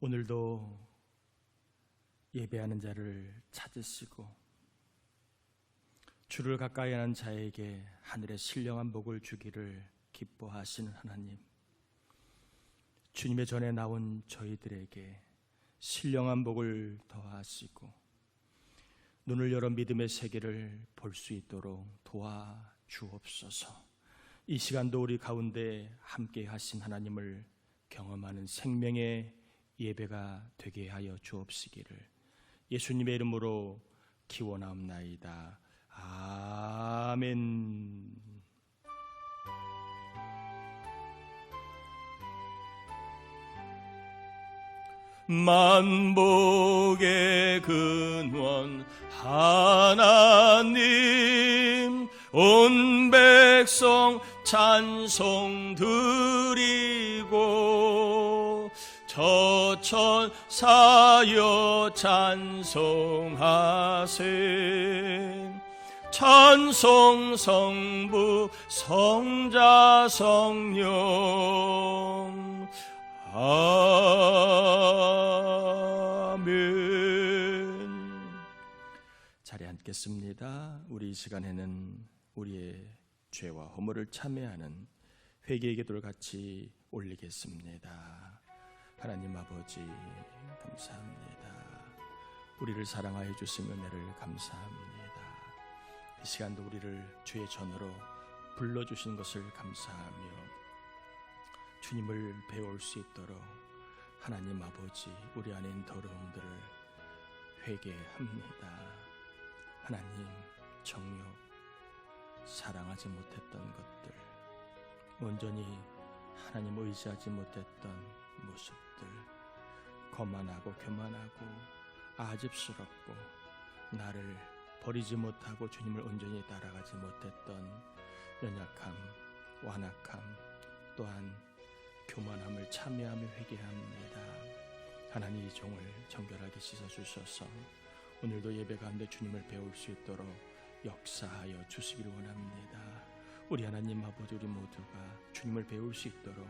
오늘도 예배하는 자를 찾으시고 주를 가까이 하는 자에게 하늘의 신령한 복을 주기를 기뻐하시는 하나님, 주님의 전에 나온 저희들에게 신령한 복을 더하시고 눈을 열어 믿음의 세계를 볼 수 있도록 도와주옵소서. 이 시간도 우리 가운데 함께 하신 하나님을 경험하는 생명의 예배가 되게 하여 주옵시기를 예수님의 이름으로 기원하옵나이다. 아멘. 만복의 근원 하나님, 온 백성 찬송 드리고 저천사여 찬송하세. 찬송 성부 성자 성령 아멘. 자리에 앉겠습니다. 우리 이 시간에는 우리의 죄와 허물을 참회하는 회개의 기도를 같이 올리겠습니다. 하나님 아버지 감사합니다. 우리를 사랑하여 주신 은혜를 감사합니다. 이 시간도 우리를 주의 전으로 불러주신 것을 감사하며 주님을 배울 수 있도록 하나님 아버지 우리 안에 있는 더러움들을 회개합니다. 하나님, 정욕, 사랑하지 못했던 것들, 온전히 하나님 의지하지 못했던 모습들, 거만하고 교만하고 아집스럽고 나를 버리지 못하고 주님을 온전히 따라가지 못했던 연약함, 완악함, 또한 교만함을 참여하며 회개합니다. 하나님, 이 종을 정결하게 씻어주셔서 오늘도 예배 가운데 주님을 배울 수 있도록 역사하여 주시기를 원합니다. 우리 하나님 아버지, 우리 모두가 주님을 배울 수 있도록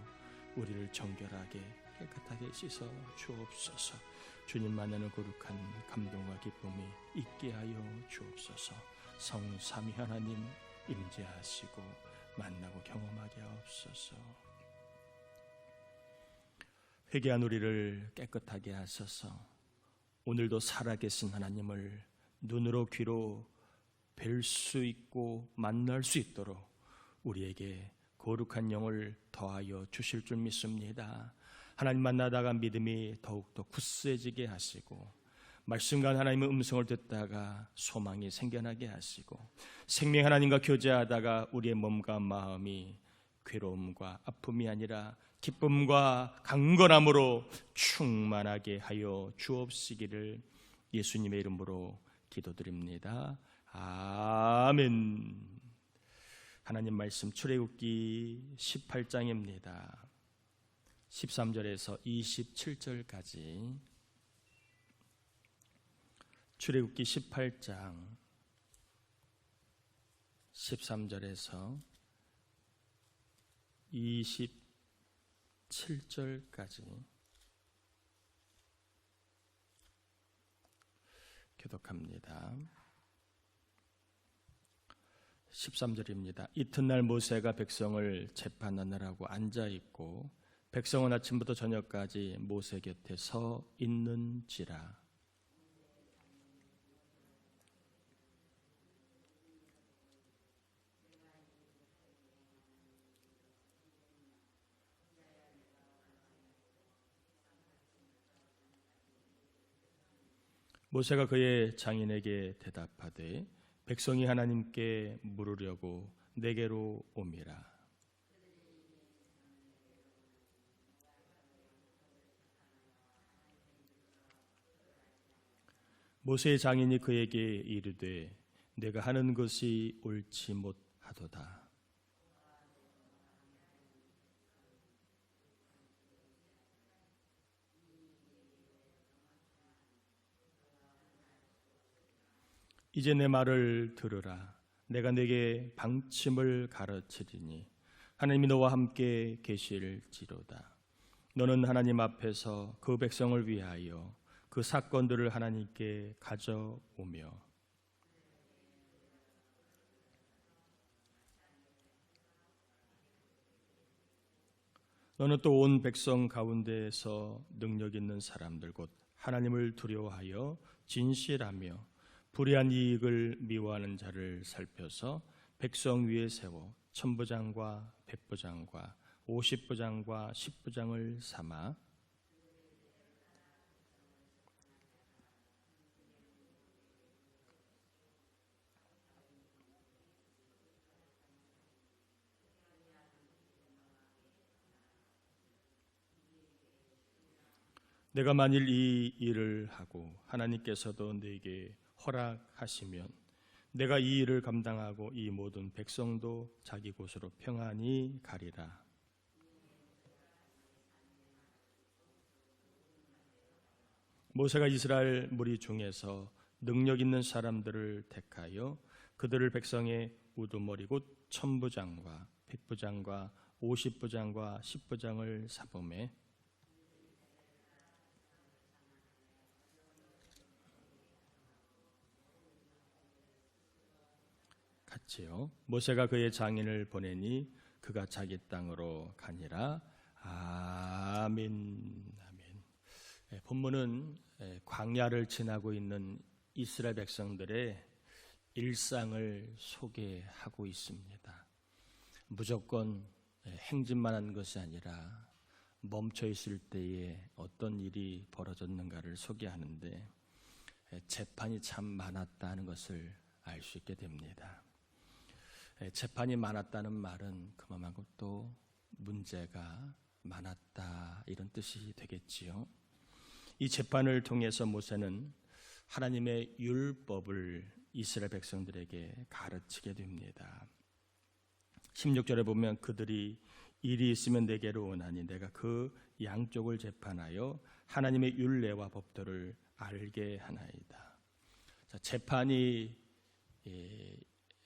우리를 정결하게 깨끗하게 씻어 주옵소서. 주님 만나는 거룩한 감동과 기쁨이 있게 하여 주옵소서. 성삼위 하나님 임재하시고 만나고 경험하게 하옵소서. 회개한 우리를 깨끗하게 하셔서 오늘도 살아계신 하나님을 눈으로 귀로 뵐 수 있고 만날 수 있도록 우리에게 거룩한 영을 더하여 주실 줄 믿습니다. 하나님 만나다가 믿음이 더욱더 굳세지게 하시고 말씀과 하나님의 음성을 듣다가 소망이 생겨나게 하시고 생명 하나님과 교제하다가 우리의 몸과 마음이 괴로움과 아픔이 아니라 기쁨과 강건함으로 충만하게 하여 주옵시기를 예수님의 이름으로 기도드립니다. 아멘. 하나님 말씀 출애굽기 18장입니다. 13절에서 27절까지 출애굽기 18장 13절에서 27절까지 교독합니다. 13절입니다. 이튿날 모세가 백성을 재판하느라고 앉아있고 백성은 아침부터 저녁까지 모세 곁에 서 있는지라. 모세가 그의 장인에게 대답하되 백성이 하나님께 물으려고 내게로 오미라. 모세의 장인이 그에게 이르되 내가 하는 것이 옳지 못하도다. 이제 내 말을 들으라. 내가 네게 방침을 가르치리니 하나님이 너와 함께 계실지로다. 너는 하나님 앞에서 그 백성을 위하여 그 사건들을 하나님께 가져오며 너는 또 온 백성 가운데에서 능력 있는 사람들 곧 하나님을 두려워하여 진실하며 불의한 이익을 미워하는 자를 살펴서 백성 위에 세워 천부장과 백부장과 50부장과 10부장을 삼아 내가 만일 이 일을 하고 하나님께서도 내게 허락하시면 내가 이 일을 감당하고 이 모든 백성도 자기 곳으로 평안히 가리라. 모세가 이스라엘 무리 중에서 능력 있는 사람들을 택하여 그들을 백성의 우두머리 곧 천부장과 백부장과 50부장과 10부장을 사범해 같이요. 모세가 그의 장인을 보내니 그가 자기 땅으로 가니라. 아멘. 아멘. 본문은 광야를 지나고 있는 이스라엘 백성들의 일상을 소개하고 있습니다. 무조건 행진만 한 것이 아니라 멈춰 있을 때에 어떤 일이 벌어졌는가를 소개하는데 재판이 참 많았다는 것을 알 수 있게 됩니다. 재판이 많았다는 말은 그만큼 또 문제가 많았다 이런 뜻이 되겠지요. 이 재판을 통해서 모세는 하나님의 율법을 이스라엘 백성들에게 가르치게 됩니다. 16절에 보면 그들이 일이 있으면 내게로 오나니 내가 그 양쪽을 재판하여 하나님의 율례와 법도를 알게 하나이다. 자, 재판이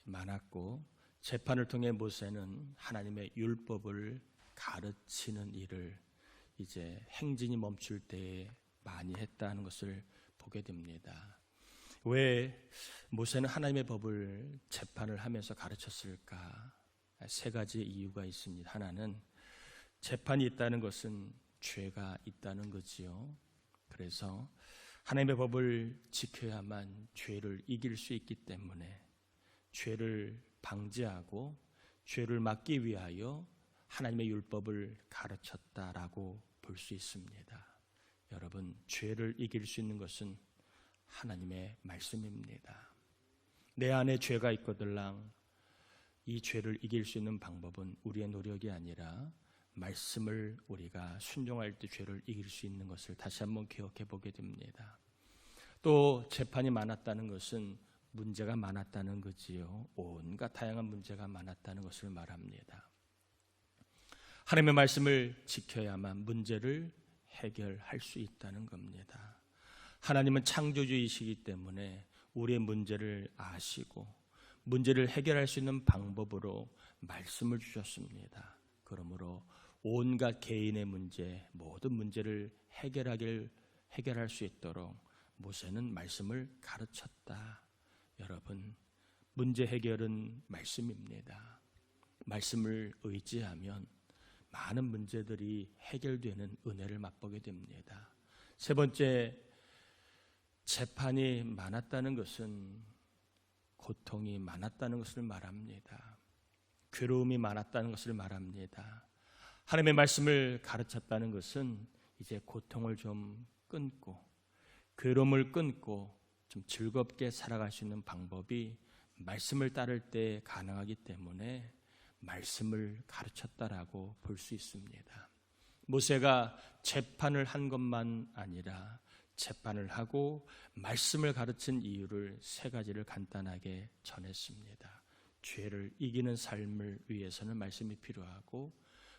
많았고 재판을 통해 모세는 하나님의 율법을 가르치는 일을 이제 행진이 멈출 때에 많이 했다는 것을 보게 됩니다. 왜 모세는 하나님의 법을 재판을 하면서 가르쳤을까? 세 가지 이유가 있습니다. 하나는 재판이 있다는 것은 죄가 있다는 거지요. 그래서 하나님의 법을 지켜야만 죄를 이길 수 있기 때문에 죄를 방지하고 죄를 막기 위하여 하나님의 율법을 가르쳤다라고 볼 수 있습니다. 여러분, 죄를 이길 수 있는 것은 하나님의 말씀입니다. 내 안에 죄가 있거들랑 이 죄를 이길 수 있는 방법은 우리의 노력이 아니라 말씀을 우리가 순종할 때 죄를 이길 수 있는 것을 다시 한번 기억해 보게 됩니다. 또 재판이 많았다는 것은 문제가 많았다는 거지요. 온갖 다양한 문제가 많았다는 것을 말합니다. 하나님의 말씀을 지켜야만 문제를 해결할 수 있다는 겁니다. 하나님은 창조주이시기 때문에 우리의 문제를 아시고 문제를 해결할 수 있는 방법으로 말씀을 주셨습니다. 그러므로 온갖 개인의 문제, 모든 문제를 해결할 수 있도록 모세는 말씀을 가르쳤다. 여러분, 문제 해결은 말씀입니다. 말씀을 의지하면 많은 문제들이 해결되는 은혜를 맛보게 됩니다. 세 번째, 재판이 많았다는 것은 고통이 많았다는 것을 말합니다. 괴로움이 많았다는 것을 말합니다. 하나님의 말씀을 가르쳤다는 것은 이제 고통을 좀 끊고 괴로움을 끊고 좀 즐겁게 살아갈 수 있는 방법이 말씀을 따를 때 가능하기 때문에 말씀을 가르쳤다라고 볼 수 있습니다. 모세가 재판을 한 것만 아니라 재판을 하고 말씀을 가르친 이유를 세 가지를 간단하게 전했습니다. 죄를 이기는 삶을 위해서는 말씀이 필요하고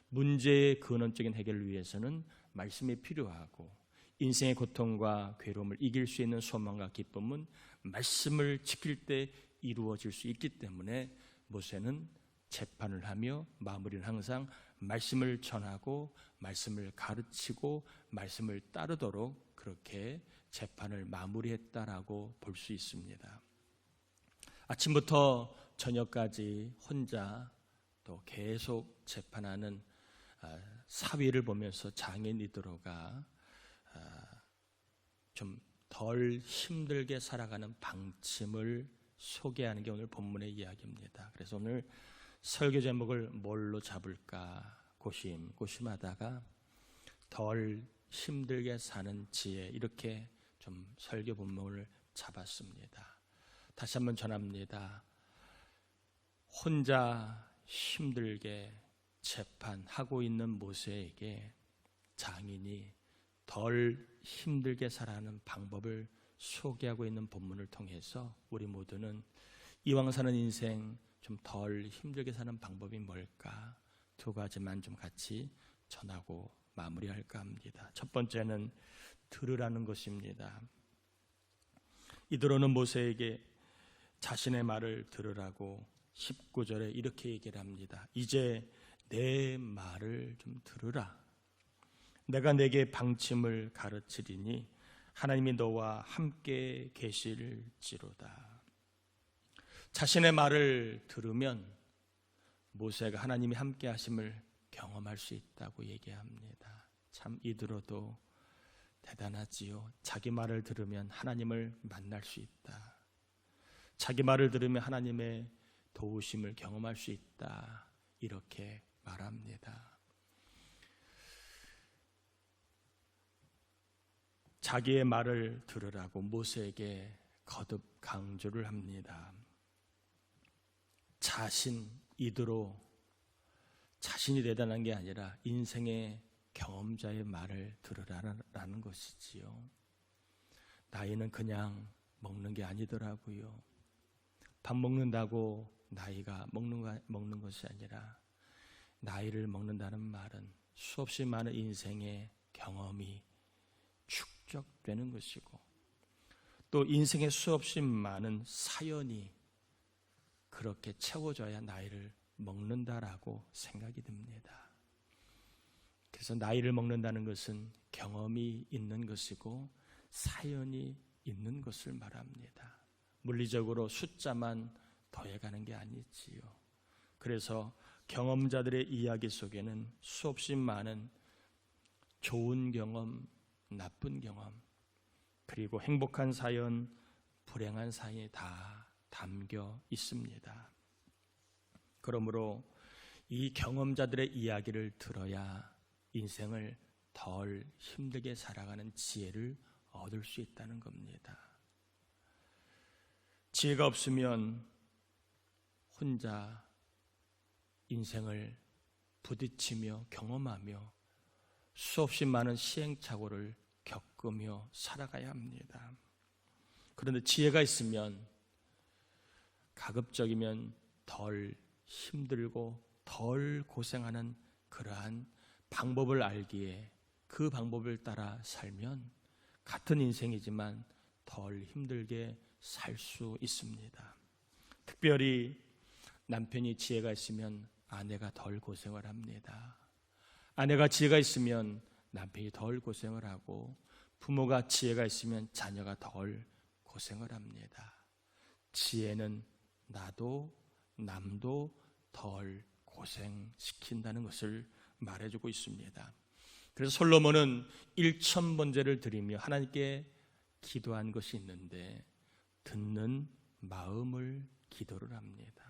문제의 근원적인 해결을 위해서는 말씀이 필요하고 인생의 고통과 괴로움을 이길 수 있는 소망과 기쁨은 말씀을 지킬 때 이루어질 수 있기 때문에 모세는 재판을 하며 마무리는 항상 말씀을 전하고 말씀을 가르치고 말씀을 따르도록 그렇게 재판을 마무리했다라고 볼 수 있습니다. 아침부터 저녁까지 혼자 또 계속 재판하는 사위를 보면서 장인 이드로가 좀 덜 힘들게 살아가는 방침을 소개하는 게 오늘 본문의 이야기입니다. 그래서 오늘 설교 제목을 뭘로 잡을까 고심하다가 덜 힘들게 사는 지혜, 이렇게 좀 설교 본문을 잡았습니다. 다시 한번 전합니다. 혼자 힘들게 재판하고 있는 모세에게 장인이 덜 힘들게 살아가는 방법을 소개하고 있는 본문을 통해서 우리 모두는 이왕 사는 인생 좀 덜 힘들게 사는 방법이 뭘까? 두 가지만 좀 같이 전하고 마무리할까 합니다. 첫 번째는 들으라는 것입니다. 이드로는 모세에게 자신의 말을 들으라고 19절에 이렇게 얘기를 합니다. 이제 내 말을 좀 들으라. 내가 내게 방침을 가르치리니 하나님이 너와 함께 계실지로다. 자신의 말을 들으면 모세가 하나님이 함께 하심을 경험할 수 있다고 얘기합니다. 참 이드로도 대단하지요. 자기 말을 들으면 하나님을 만날 수 있다. 자기 말을 들으면 하나님의 도우심을 경험할 수 있다. 이렇게 말합니다. 자기의 말을 들으라고 모세에게 거듭 강조를 합니다. 이드로 자신이 대단한 게 아니라 인생의 경험자의 말을 들으라는 것이지요. 나이는 그냥 먹는 게 아니더라고요. 밥 먹는다고 나이가 먹는 것이 아니라 나이를 먹는다는 말은 수없이 많은 인생의 경험이 축적되는 것이고 또 인생의 수없이 많은 사연이 그렇게 채워져야 나이를 먹는다라고 생각이 듭니다. 그래서 나이를 먹는다는 것은 경험이 있는 것이고 사연이 있는 것을 말합니다. 물리적으로 숫자만 더해가는 게 아니지요. 그래서 경험자들의 이야기 속에는 수없이 많은 좋은 경험, 나쁜 경험, 그리고 행복한 사연, 불행한 사연이 다 담겨 있습니다. 그러므로 이 경험자들의 이야기를 들어야 인생을 덜 힘들게 살아가는 지혜를 얻을 수 있다는 겁니다. 지혜가 없으면 혼자 인생을 부딪히며 경험하며 수없이 많은 시행착오를 겪으며 살아가야 합니다. 그런데 지혜가 있으면 가급적이면 덜 힘들고 덜 고생하는 그러한 방법을 알기에 그 방법을 따라 살면 같은 인생이지만 덜 힘들게 살 수 있습니다. 특별히 남편이 지혜가 있으면 아내가 덜 고생을 합니다. 아내가 지혜가 있으면 남편이 덜 고생을 하고 부모가 지혜가 있으면 자녀가 덜 고생을 합니다. 지혜는 나도 남도 덜 고생시킨다는 것을 말해주고 있습니다. 그래서 솔로몬은 1000번제를 드리며 하나님께 기도한 것이 있는데 듣는 마음을 기도를 합니다.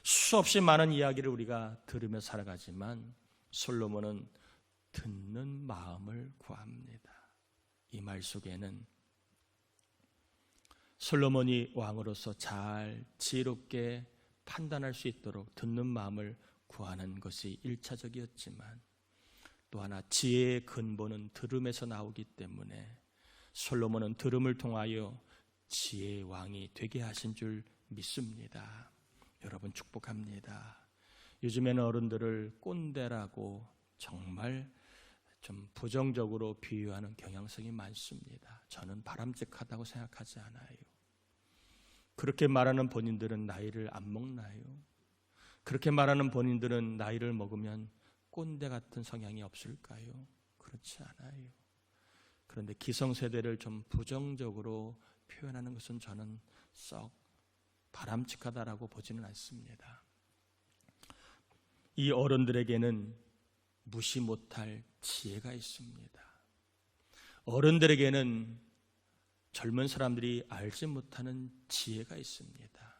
수없이 많은 이야기를 우리가 들으며 살아가지만 솔로몬은 듣는 마음을 구합니다. 이 말 속에는 솔로몬이 왕으로서 잘 지혜롭게 판단할 수 있도록 듣는 마음을 구하는 것이 1차적이었지만 또 하나 지혜의 근본은 들음에서 나오기 때문에 솔로몬은 들음을 통하여 지혜의 왕이 되게 하신 줄 믿습니다. 여러분 축복합니다. 요즘에는 어른들을 꼰대라고 정말 좀 부정적으로 비유하는 경향성이 많습니다. 저는 바람직하다고 생각하지 않아요. 그렇게 말하는 본인들은 나이를 안 먹나요? 그렇게 말하는 본인들은 나이를 먹으면 꼰대 같은 성향이 없을까요? 그렇지 않아요. 그런데 기성세대를 좀 부정적으로 표현하는 것은 저는 썩 바람직하다라고 보지는 않습니다. 이 어른들에게는 무시 못할 지혜가 있습니다. 어른들에게는 젊은 사람들이 알지 못하는 지혜가 있습니다.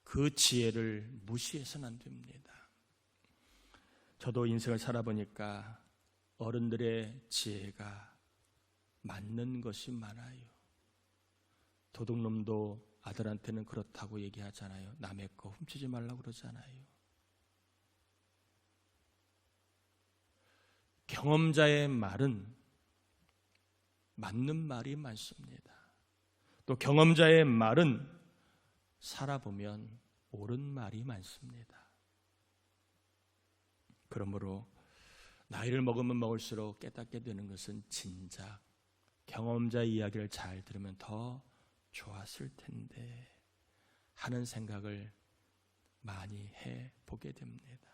그 지혜를 무시해서는 안 됩니다. 저도 인생을 살아보니까 어른들의 지혜가 맞는 것이 많아요. 도둑놈도 아들한테는 그렇다고 얘기하잖아요. 남의 거 훔치지 말라고 그러잖아요. 경험자의 말은 맞는 말이 많습니다. 또 경험자의 말은 살아보면 옳은 말이 많습니다. 그러므로 나이를 먹으면 먹을수록 깨닫게 되는 것은 진작 경험자의 이야기를 잘 들으면 더 좋았을 텐데 하는 생각을 많이 해보게 됩니다.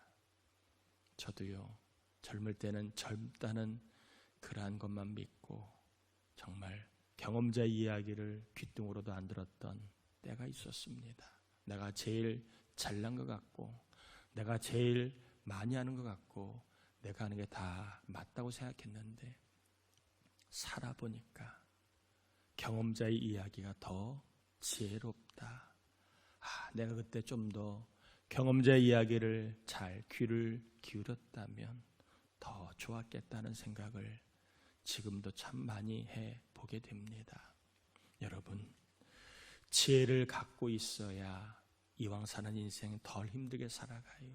저도요, 젊을 때는 젊다는 그러한 것만 믿고 정말 경험자의 이야기를 귓등으로도 안 들었던 때가 있었습니다. 내가 제일 잘난 것 같고 내가 제일 많이 하는 것 같고 내가 하는 게 다 맞다고 생각했는데 살아보니까 경험자의 이야기가 더 지혜롭다. 내가 그때 좀 더 경험자의 이야기를 잘 귀를 기울였다면 더 좋았겠다는 생각을 지금도 참 많이 해보게 됩니다. 여러분, 지혜를 갖고 있어야 이왕 사는 인생 덜 힘들게 살아가요.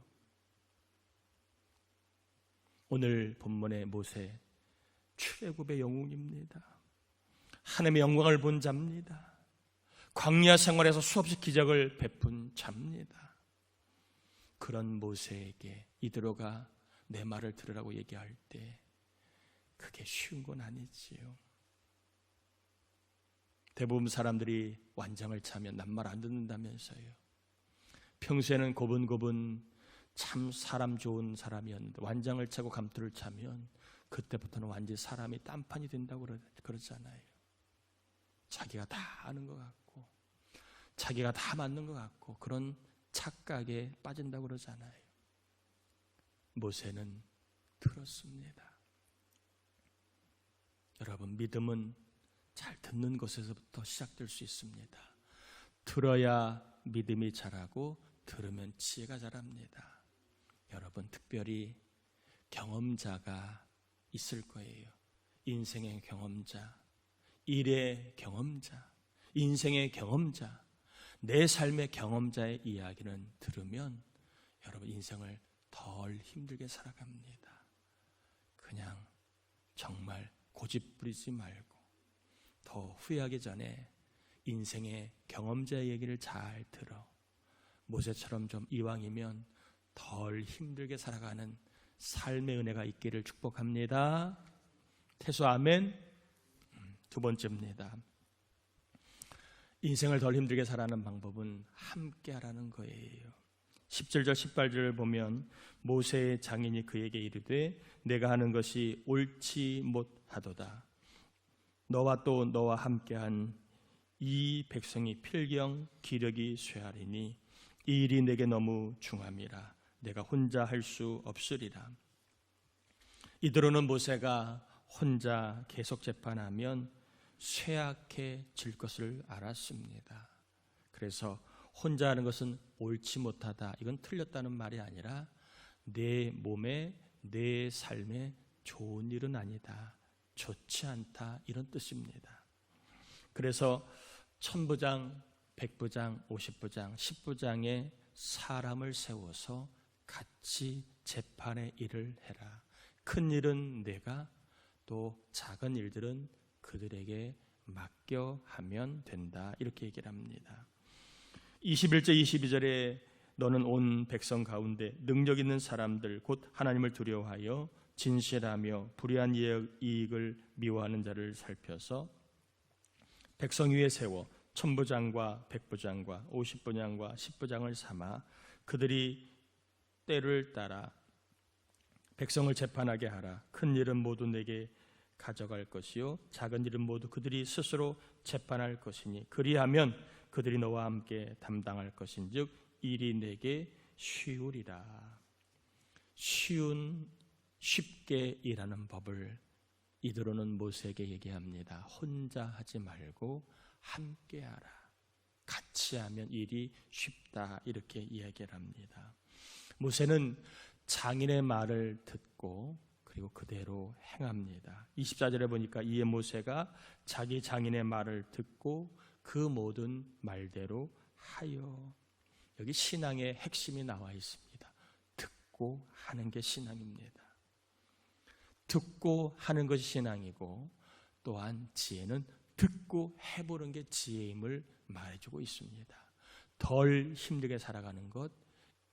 오늘 본문의 모세, 출애굽의 영웅입니다. 하나님의 영광을 본 자입니다. 광야 생활에서 수없이 기적을 베푼 자입니다. 그런 모세에게 이들어가 내 말을 들으라고 얘기할 때 그게 쉬운 건 아니지요. 대부분 사람들이 완장을 차면 남 말 안 듣는다면서요. 평소에는 고분고분 참 사람 좋은 사람이었는데 완장을 차고 감투를 차면 그때부터는 완전히 사람이 딴판이 된다고 그러잖아요. 자기가 다 아는 것 같고 자기가 다 맞는 것 같고 그런 착각에 빠진다고 그러잖아요. 모세는 들었습니다. 여러분, 믿음은 잘 듣는 것에서부터 시작될 수 있습니다. 들어야 믿음이 자라고 들으면 지혜가 자랍니다. 여러분, 특별히 경험자가 있을 거예요. 인생의 경험자, 일의 경험자, 인생의 경험자, 내 삶의 경험자의 이야기는 들으면 여러분 인생을 덜 힘들게 살아갑니다. 그냥 정말 고집 부리지 말고 더 후회하기 전에 인생의 경험자의 얘기를 잘 들어 모세처럼 좀 이왕이면 덜 힘들게 살아가는 삶의 은혜가 있기를 축복합니다. 태수 아멘. 두 번째입니다. 인생을 덜 힘들게 살아가는 방법은 함께 하라는 거예요. 17절 18절을 보면 모세의 장인이 그에게 이르되 내가 하는 것이 옳지 못하도다. 너와 또 너와 함께한 이 백성이 필경 기력이 쇠하리니 이 일이 내게 너무 중함이라. 내가 혼자 할 수 없으리라. 이대로는 모세가 혼자 계속 재판하면 쇠약해질 것을 알았습니다. 그래서 혼자 하는 것은 옳지 못하다, 이건 틀렸다는 말이 아니라 내 몸에 내 삶에 좋은 일은 아니다, 좋지 않다, 이런 뜻입니다. 그래서 천부장, 백부장, 50부장, 10부장의 사람을 세워서 같이 재판의 일을 해라. 큰 일은 내가, 또 작은 일들은 그들에게 맡겨 하면 된다, 이렇게 얘기를 합니다. 21절 22절에 너는 온 백성 가운데 능력 있는 사람들 곧 하나님을 두려워하여 진실하며 불의한 이익을 미워하는 자를 살펴서 백성 위에 세워 천부장과 백부장과 50부장과 10부장을 삼아 그들이 때를 따라 백성을 재판하게 하라. 큰 일은 모두 내게 가져갈 것이요 작은 일은 모두 그들이 스스로 재판할 것이니 그리하면 그들이 너와 함께 담당할 것인즉 일이 내게 쉬우리라. 쉽게 일하는 법을 이드로는 모세에게 얘기합니다. 혼자 하지 말고 함께 하라. 같이 하면 일이 쉽다, 이렇게 이야기를 합니다. 모세는 장인의 말을 듣고 그리고 그대로 행합니다. 24절에 보니까 이에 모세가 자기 장인의 말을 듣고 그 모든 말대로 하여. 여기 신앙의 핵심이 나와 있습니다. 듣고 하는 게 신앙입니다. 듣고 하는 것이 신앙이고, 또한 지혜는 듣고 해보는 게 지혜임을 말해주고 있습니다. 덜 힘들게 살아가는 것,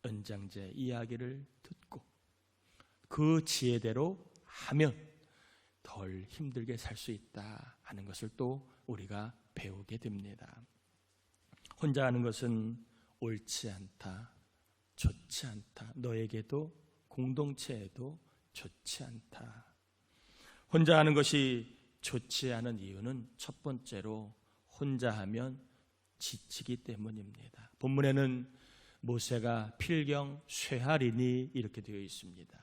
연장제 이야기를 듣고 그 지혜대로 하면 덜 힘들게 살 수 있다 하는 것을 또 우리가 배우게 됩니다. 혼자 하는 것은 옳지 않다, 좋지 않다, 너에게도 공동체에도 좋지 않다. 혼자 하는 것이 좋지 않은 이유는 첫 번째로 혼자 하면 지치기 때문입니다. 본문에는 모세가 필경 쇠하리니 이렇게 되어 있습니다.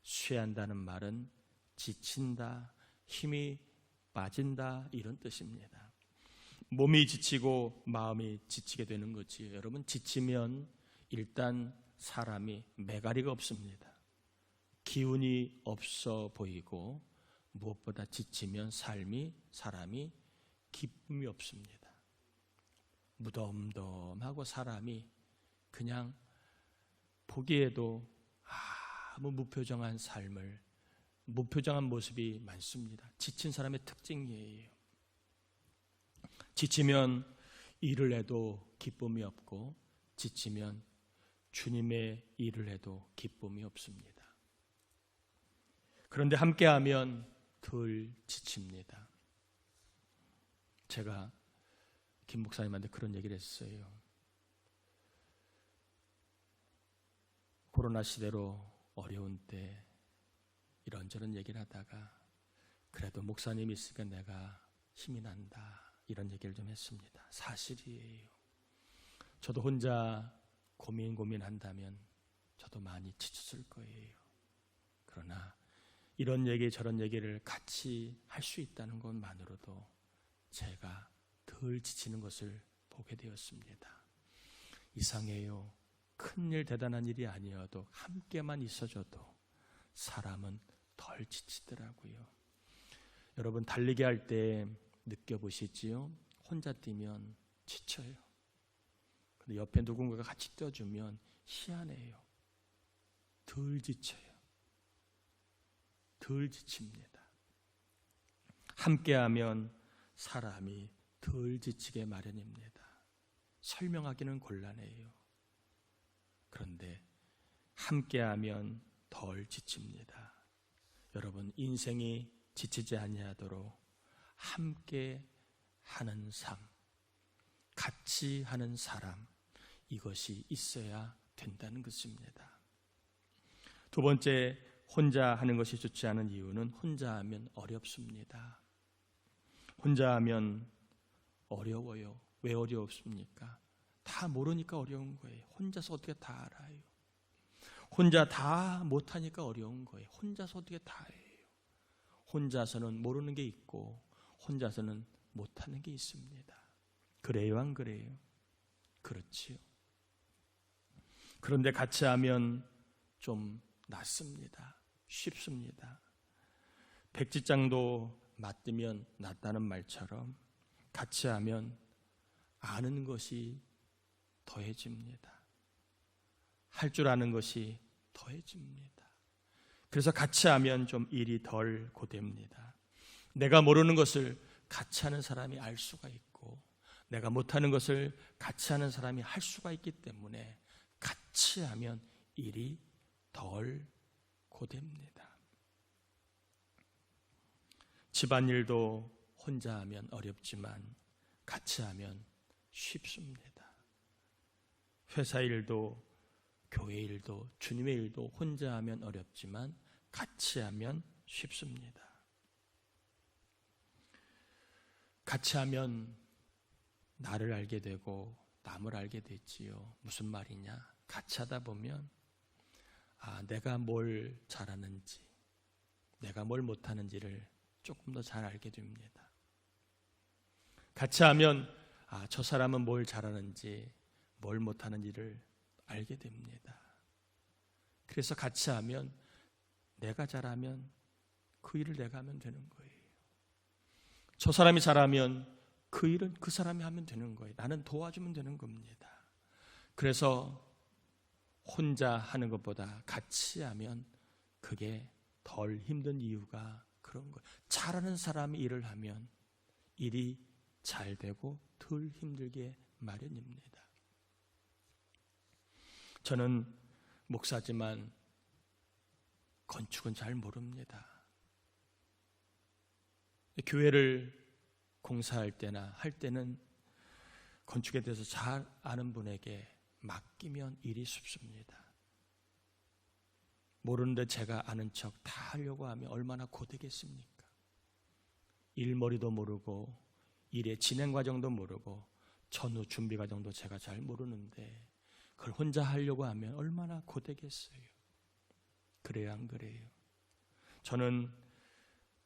쇠한다는 말은 지친다, 힘이 빠진다, 이런 뜻입니다. 몸이 지치고 마음이 지치게 되는 거지요. 여러분, 지치면 일단 사람이 매가리가 없습니다. 기운이 없어 보이고, 무엇보다 지치면 사람이 기쁨이 없습니다. 무덤덤하고 사람이 그냥 보기에도 아무 무표정한 모습이 많습니다. 지친 사람의 특징이에요. 지치면 일을 해도 기쁨이 없고, 지치면 주님의 일을 해도 기쁨이 없습니다. 그런데 함께하면 덜 지칩니다. 제가 김 목사님한테 그런 얘기를 했어요. 코로나 시대로 어려운 때 이런저런 얘기를 하다가 그래도 목사님이 있으니까 내가 힘이 난다, 이런 얘기를 좀 했습니다. 사실이에요. 저도 혼자 고민한다면 저도 많이 지쳤을 거예요. 그러나 이런 얘기 저런 얘기를 같이 할 수 있다는 것만으로도 제가 덜 지치는 것을 보게 되었습니다. 이상해요. 큰일 대단한 일이 아니어도 함께만 있어줘도 사람은 덜 지치더라고요. 여러분, 달리기 할 때 느껴보시지요? 혼자 뛰면 지쳐요. 근데 옆에 누군가가 같이 뛰어주면 희한해요. 덜 지쳐요. 덜 지칩니다. 함께하면 사람이 덜 지치게 마련입니다. 설명하기는 곤란해요. 그런데 함께하면 덜 지칩니다. 여러분, 인생이 지치지 아니하도록 함께 하는 삶, 같이 하는 사람, 이것이 있어야 된다는 것입니다. 두 번째, 혼자 하는 것이 좋지 않은 이유는 혼자 하면 어렵습니다. 혼자 하면 어려워요. 왜 어렵습니까? 다 모르니까 어려운 거예요. 혼자서 어떻게 다 알아요? 혼자 다 못하니까 어려운 거예요. 혼자서 어떻게 다 해요? 혼자서는 모르는 게 있고 혼자서는 못하는 게 있습니다. 그래요, 안 그래요? 그렇지요. 그런데 같이 하면 좀 낫습니다. 쉽습니다. 백지장도 맞으면 낫다는 말처럼 같이 하면 아는 것이 더해집니다. 할 줄 아는 것이 더해집니다. 그래서 같이 하면 좀 일이 덜 고됩니다. 내가 모르는 것을 같이 하는 사람이 알 수가 있고, 내가 못하는 것을 같이 하는 사람이 할 수가 있기 때문에 같이 하면 일이 덜 고됩니다. 집안일도 혼자 하면 어렵지만 같이 하면 쉽습니다. 회사 일도 교회 일도 주님의 일도 혼자 하면 어렵지만 같이 하면 쉽습니다. 같이 하면 나를 알게 되고 남을 알게 되지요. 무슨 말이냐? 같이 하다 보면 내가 뭘 잘하는지, 내가 뭘 못하는지를 조금 더 잘 알게 됩니다. 같이 하면 저 사람은 뭘 잘하는지, 뭘 못하는지를 알게 됩니다. 그래서 같이 하면 내가 잘하면 그 일을 내가 하면 되는 거예요. 저 사람이 잘하면 그 일은 그 사람이 하면 되는 거예요. 나는 도와주면 되는 겁니다. 그래서 혼자 하는 것보다 같이 하면 그게 덜 힘든 이유가 그런 거예요. 잘하는 사람이 일을 하면 일이 잘 되고 덜 힘들게 마련입니다. 저는 목사지만 건축은 잘 모릅니다. 교회를 공사할 때나 할 때는 건축에 대해서 잘 아는 분에게 맡기면 일이 쉽습니다. 모르는데 제가 아는 척 다 하려고 하면 얼마나 고되겠습니까? 일머리도 모르고 일의 진행 과정도 모르고 전후 준비 과정도 제가 잘 모르는데 그걸 혼자 하려고 하면 얼마나 고되겠어요. 그래요, 안 그래요? 저는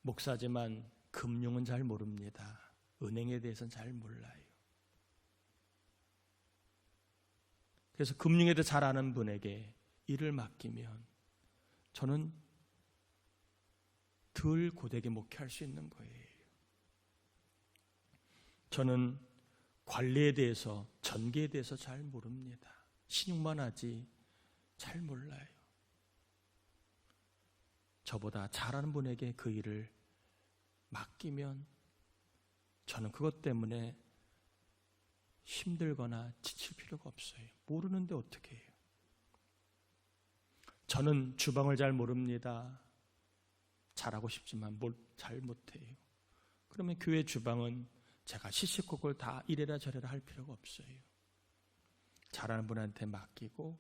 목사지만 금융은 잘 모릅니다. 은행에 대해서는 잘 몰라요. 그래서 금융에 대해 잘 아는 분에게 일을 맡기면 저는 덜 고되게 목회할 수 있는 거예요. 저는 관리에 대해서, 전개에 대해서 잘 모릅니다. 신용만 하지 잘 몰라요. 저보다 잘하는 분에게 그 일을 맡기면 저는 그것 때문에 힘들거나 지칠 필요가 없어요. 모르는데 어떻게 해요? 저는 주방을 잘 모릅니다. 잘하고 싶지만 잘 못해요. 그러면 교회 주방은 제가 시시콜콜 다 이래라 저래라 할 필요가 없어요. 잘하는 분한테 맡기고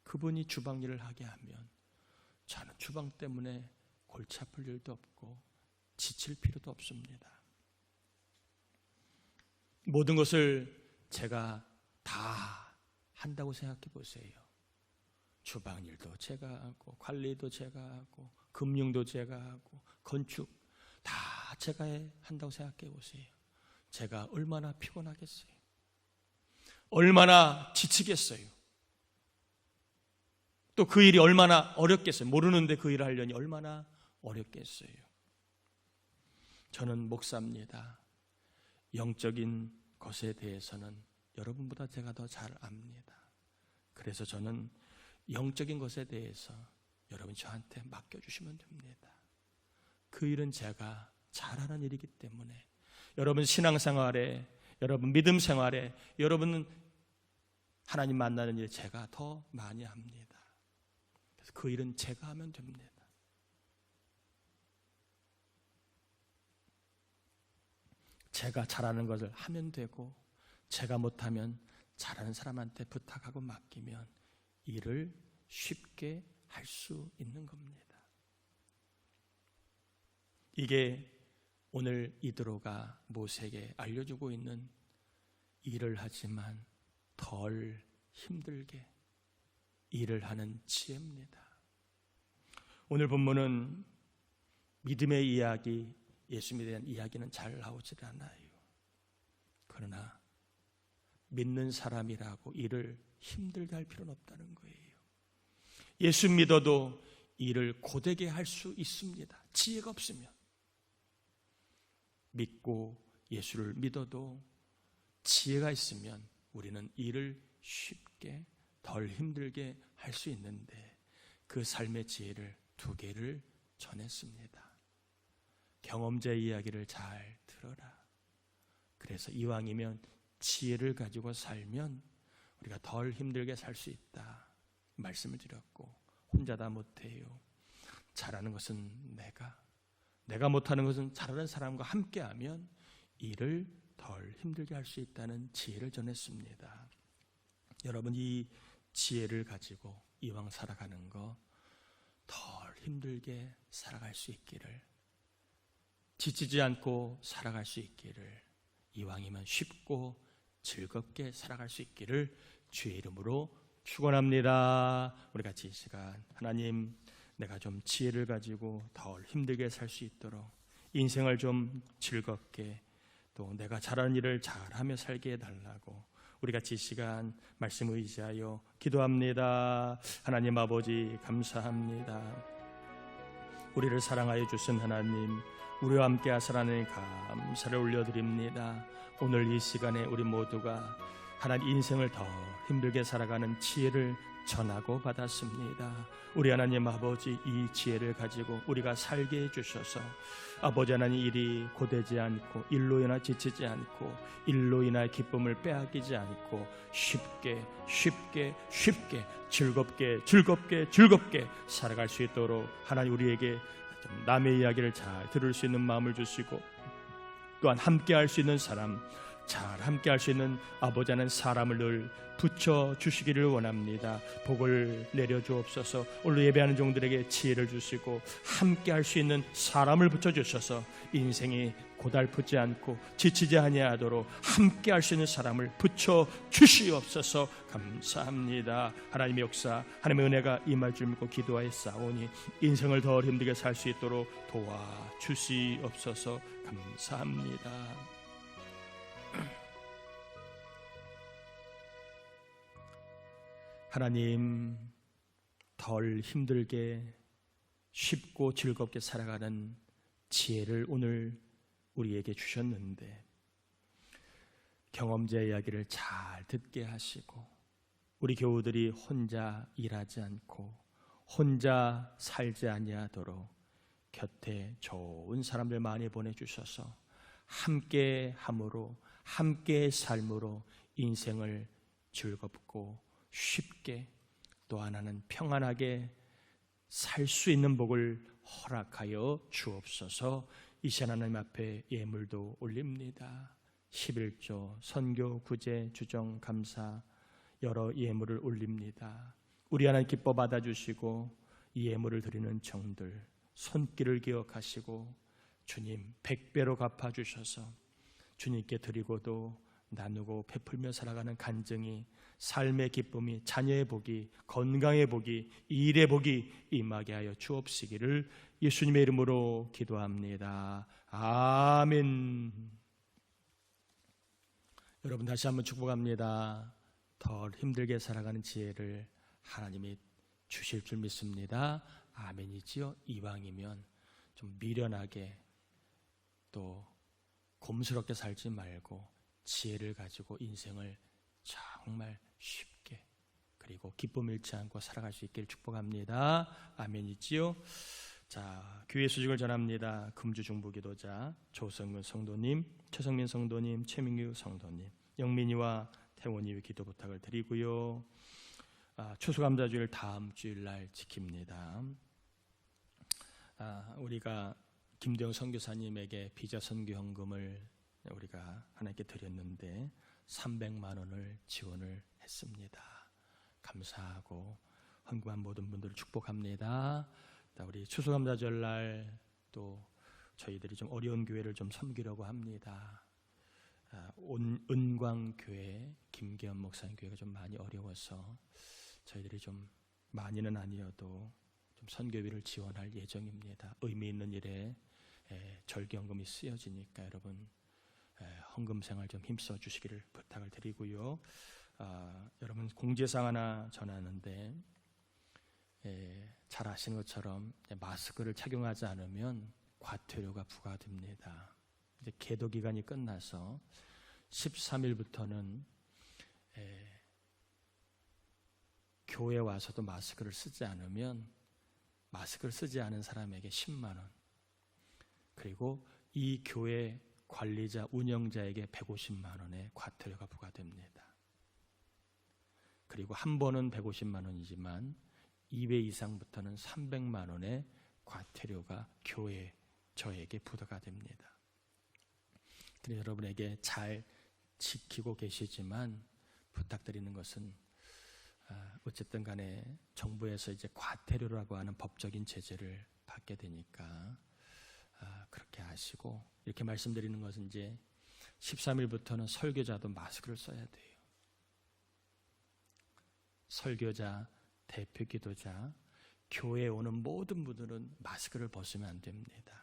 그분이 주방 일을 하게 하면 저는 주방 때문에 골치 아플 일도 없고 지칠 필요도 없습니다. 모든 것을 제가 다 한다고 생각해 보세요. 주방 일도 제가 하고 관리도 제가 하고 금융도 제가 하고 건축 다 제가 한다고 생각해 보세요. 제가 얼마나 피곤하겠어요? 얼마나 지치겠어요? 또 그 일이 얼마나 어렵겠어요? 모르는데 그 일을 하려니 얼마나 어렵겠어요? 저는 목사입니다. 영적인 것에 대해서는 여러분보다 제가 더 잘 압니다. 그래서 저는 영적인 것에 대해서 여러분 저한테 맡겨주시면 됩니다. 그 일은 제가 잘하는 일이기 때문에 여러분 신앙생활에, 여러분 믿음 생활에, 여러분은 하나님 만나는 일 제가 더 많이 합니다. 그래서 그 일은 제가 하면 됩니다. 제가 잘하는 것을 하면 되고 제가 못하면 잘하는 사람한테 부탁하고 맡기면 일을 쉽게 할 수 있는 겁니다. 이게 오늘 이드로가 모세에게 알려주고 있는 일을 하지만 덜 힘들게 일을 하는 지혜입니다. 오늘 본문은 믿음의 이야기, 예수님에 대한 이야기는 잘 나오질 않아요. 그러나 믿는 사람이라고 일을 힘들게 할 필요는 없다는 거예요. 예수 믿어도 일을 고되게 할 수 있습니다. 지혜가 없으면. 믿고 예수를 믿어도 지혜가 있으면 우리는 일을 쉽게 덜 힘들게 할 수 있는데 그 삶의 지혜를 2개를 전했습니다. 경험자의 이야기를 잘 들어라. 그래서 이왕이면 지혜를 가지고 살면 우리가 덜 힘들게 살 수 있다 말씀을 드렸고, 혼자 다 못해요. 잘하는 것은 내가 못하는 것은 잘하는 사람과 함께하면 일을 덜 힘들게 할 수 있다는 지혜를 전했습니다. 여러분 이 지혜를 가지고 이왕 살아가는 거 덜 힘들게 살아갈 수 있기를, 지치지 않고 살아갈 수 있기를, 이왕이면 쉽고 즐겁게 살아갈 수 있기를 주의 이름으로 축원합니다. 우리 같이 이 시간 하나님, 내가 좀 지혜를 가지고 덜 힘들게 살 수 있도록 인생을 좀 즐겁게, 또 내가 잘하는 일을 잘하며 살게 해달라고 우리 같이 이 시간 말씀을 의지하여 기도합니다. 하나님 아버지, 감사합니다. 우리를 사랑하여 주신 하나님, 우리와 함께 하사라는 감사를 올려드립니다. 오늘 이 시간에 우리 모두가 하나님 인생을 더 힘들게 살아가는 지혜를 전하고 받았습니다. 우리 하나님 아버지, 이 지혜를 가지고 우리가 살게 해주셔서 아버지 하나님, 일이 고되지 않고 일로 인하 지치지 않고 일로 인하 기쁨을 빼앗기지 않고 쉽게 즐겁게 살아갈 수 있도록 하나님 우리에게 남의 이야기를 잘 들을 수 있는 마음을 주시고, 또한 함께 할 수 있는 사람, 잘 함께 할 수 있는 아버지 하나님 사람을 늘 붙여 주시기를 원합니다. 복을 내려 주옵소서. 오늘 예배하는 종들에게 지혜를 주시고 함께 할 수 있는 사람을 붙여 주셔서 인생이 고달프지 않고 지치지 아니하도록 함께 할 수 있는 사람을 붙여 주시옵소서. 감사합니다. 하나님의 역사, 하나님의 은혜가 임할 줄 믿고 기도하였사오니 인생을 더 힘들게 살 수 있도록 도와주시옵소서. 감사합니다. 하나님, 덜 힘들게 쉽고 즐겁게 살아가는 지혜를 오늘 우리에게 주셨는데, 경험자 이야기를 잘 듣게 하시고 우리 교우들이 혼자 일하지 않고 혼자 살지 아니하도록 곁에 좋은 사람들 많이 보내주셔서 함께 함으로, 함께 삶으로 인생을 즐겁고 쉽게, 또 하나는 평안하게 살 수 있는 복을 허락하여 주옵소서. 이 시간 하나님 앞에 예물도 올립니다. 11조, 선교, 구제, 주정, 감사 여러 예물을 올립니다. 우리 하나님 기뻐 받아주시고 이 예물을 드리는 정들 손길을 기억하시고 주님 100배로 갚아주셔서 주님께 드리고도 나누고 베풀며 살아가는 간증이, 삶의 기쁨이, 자녀의 복이, 건강의 복이, 일의 복이 임하게 하여 주옵시기를 예수님의 이름으로 기도합니다. 아멘. 여러분 다시 한번 축복합니다. 덜 힘들게 살아가는 지혜를 하나님이 주실 줄 믿습니다. 아멘이지요. 이왕이면 좀 미련하게 또 곰스럽게 살지 말고 지혜를 가지고 인생을 정말 쉽게 그리고 기쁨 잃지 않고 살아갈 수 있기를 축복합니다. 아멘이지요. 자, 교회 수직을 전합니다. 금주 중부기도자 조성근 성도님, 최성민 성도님, 최민규 성도님, 영민이와 태원이 기도 부탁을 드리고요. 추수감사주일 다음 주일날 지킵니다. 우리가 김대영 선교사님에게 비자 선교 헌금을 우리가 하나님께 드렸는데 300만 원을 지원을 했습니다. 감사하고 헌금한 모든 분들을 축복합니다. 우리 추수감사절날 또 저희들이 좀 어려운 교회를 좀 섬기려고 합니다. 은광교회 김계현 목사님 교회가 좀 많이 어려워서 저희들이 좀 많이는 아니어도 좀 선교비를 지원할 예정입니다. 의미 있는 일에 절기헌금이 쓰여지니까 여러분 헌금 생활 좀 힘써 주시기를 부탁을 드리고요. 여러분 공지사항 하나 전하는데, 잘 아시는 것처럼 마스크를 착용하지 않으면 과태료가 부과됩니다. 이제 계도 기간이 끝나서 13일부터는 교회 와서도 마스크를 쓰지 않으면 마스크를 쓰지 않은 사람에게 10만 원, 그리고 이 교회 관리자, 운영자에게 150만 원의 과태료가 부과됩니다. 그리고 한 번은 150만 원이지만 2회 이상부터는 300만 원의 과태료가 교회, 저에게 부과가 됩니다. 그래서 여러분에게 잘 지키고 계시지만 부탁드리는 것은 어쨌든 간에 정부에서 이제 과태료라고 하는 법적인 제재를 받게 되니까 그렇게 하시고, 이렇게 말씀드리는 것은 이제 13일부터는 설교자도 마스크를 써야 돼요. 설교자, 대표 기도자, 교회에 오는 모든 분들은 마스크를 벗으면 안 됩니다.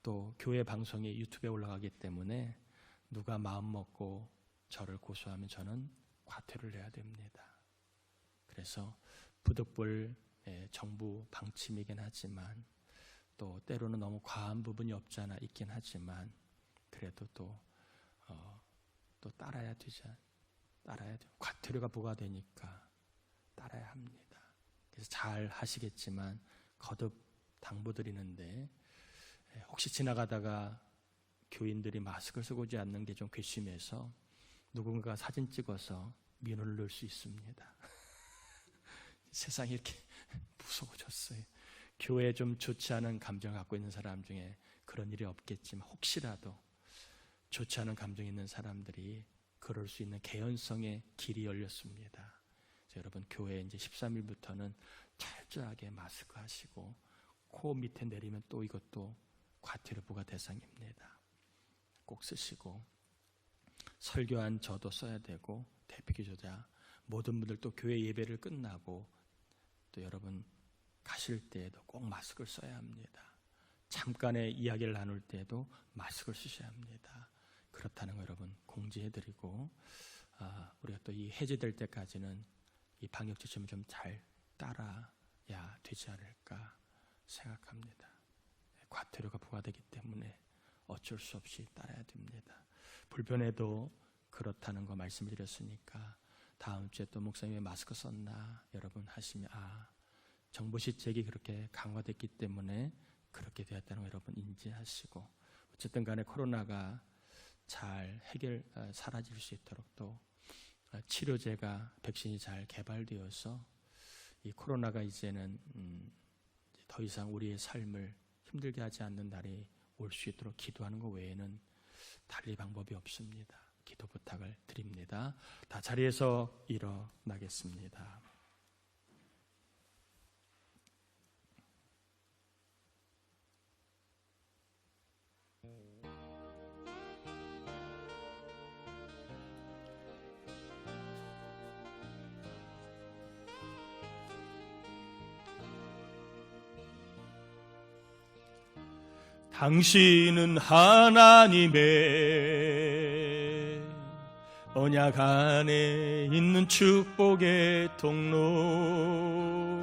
또 교회 방송이 유튜브에 올라가기 때문에 누가 마음 먹고 저를 고소하면 저는 과태료를 내야 됩니다. 그래서 부득불 정부 방침이긴 하지만, 또 때로는 너무 과한 부분이 없지 않아 있긴 하지만, 그래도 또 따라야 되죠. 따라야 돼요. 과태료가 부과되니까 따라야 합니다. 그래서 잘 하시겠지만 거듭 당부드리는데, 혹시 지나가다가 교인들이 마스크를 쓰고 오지 않는 게 좀 괘씸해서 누군가 사진 찍어서 민원을 넣을 수 있습니다. 세상이 이렇게 무서워졌어요. 교회에 좀 좋지 않은 감정을 갖고 있는 사람 중에 그런 일이 없겠지만, 혹시라도 좋지 않은 감정이 있는 사람들이 그럴 수 있는 개연성의 길이 열렸습니다. 여러분, 교회 이제 13일부터는 철저하게 마스크 하시고, 코 밑에 내리면 또 이것도 과태료 부과 대상입니다. 꼭 쓰시고, 설교한 저도 써야 되고, 대표 기도자 모든 분들, 또 교회 예배를 끝나고 또 여러분 가실 때에도 꼭 마스크를 써야 합니다. 잠깐의 이야기를 나눌 때에도 마스크를 쓰셔야 합니다. 그렇다는 거 여러분 공지해드리고, 우리가 또 이 해제될 때까지는 이 방역 지침을 좀 잘 따라야 되지 않을까 생각합니다. 과태료가 부과되기 때문에 어쩔 수 없이 따라야 됩니다. 불편해도 그렇다는 거 말씀드렸으니까, 다음 주에 또 목사님 왜 마스크 썼나 여러분 하시면, 정부 시책이 그렇게 강화됐기 때문에 그렇게 되었다는 거 여러분 인지하시고, 어쨌든 간에 코로나가 잘 사라질 수 있도록, 또 치료제가, 백신이 잘 개발되어서 이 코로나가 이제는 더 이상 우리의 삶을 힘들게 하지 않는 날이 올 수 있도록 기도하는 것 외에는 달리 방법이 없습니다. 기도 부탁을 드립니다. 다 자리에서 일어나겠습니다. 당신은 하나님의 언약 안에 있는 축복의 통로,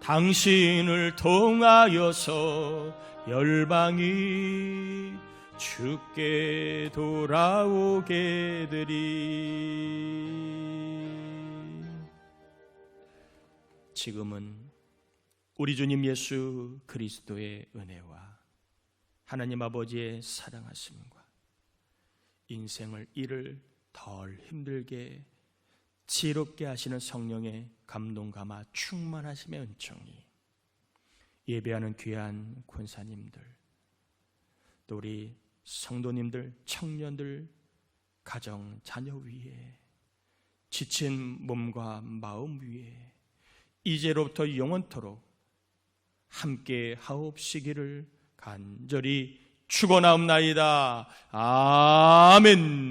당신을 통하여서 열방이 주께 돌아오게 되리. 지금은 우리 주님 예수 그리스도의 은혜와 하나님 아버지의 사랑하심과 인생을 이를 덜 힘들게 지롭게 하시는 성령의 감동 감화 충만하심의 은총이 예배하는 귀한 권사님들, 또 우리 성도님들, 청년들, 가정, 자녀 위에, 지친 몸과 마음 위에 이제로부터 영원토록 함께 하옵시기를 간절히 축원하옵나이다. 아멘.